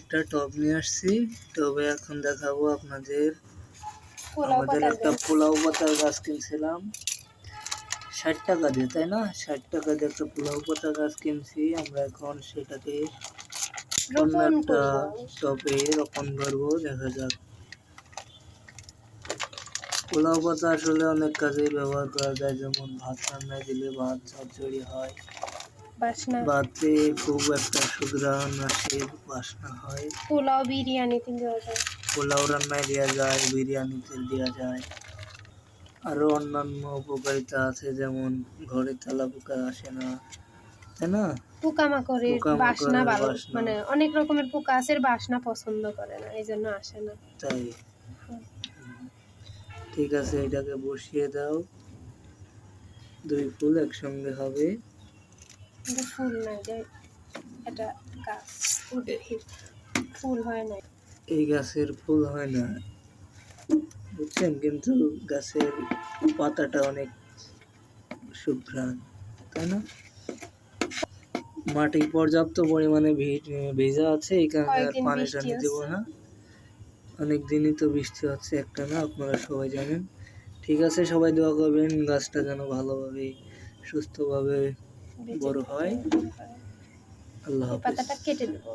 একটা টব নিয়ে আসছি। টবে এখন দেখাবো আপনাদের আমাদের একটা পোলাও পাতার গাছ কিনছিলাম ৬০ টাকা দিয়ে, তাই না? ৬০ টাকা দিয়ে একটা পোলাও পাতা গাছ কিনছি। আমরা এখন সেটাকে অন্য একটা টবে রোপণ করবো। দেখা যাক। পোলাও পাতা আসলে অনেক কাজে ব্যবহার করা যায়, যেমন ভাত রান্নায় দিলে ভাত চচ্চড়ি হয়, ভাতে খুব একটা সুঘ্রাণ আসে, বাসনা হয়। পোলাও বিরিয়ানিতে দেওয়া যায়, পোলাও রান্নায় দেওয়া যায়, বিরিয়ানিতে দেওয়া যায়। আরো অন্যান্য উপকারিতা আছে, যেমন ঘরে তেলা পোকা আসে না, তাই না? পোকামাকড়ের বাসনা ভালো, মানে অনেক রকমের পোকা আছে বাসনা পছন্দ করে না, এই জন্য আসে না। তাই ঠিক আছে, এটাকে বসিয়ে দাও। 2 ফুল একসঙ্গে হবে। ফুল না, এটা গাছ, ফুল হয় না। এই গাছের ফুল হয় না, বুঝছেন, কিন্তু গাছের পাতাটা অনেক সুঘ্রাণ, তাই না? মাটি পর্যাপ্ত পরিমাণে ভেজা আছে, এই কারণে আর পানি টানি দেবো না। অনেক দিনই তো বৃষ্টি হচ্ছে, একটা না, আপনারা সবাই জানেন। ঠিক আছে, সবাই দোয়া করবেন গাছটা যেন ভালোভাবে সুস্থভাবে বড় হয়। আল্লাহ হাফেজ। পাতাটা কেটে দেবো।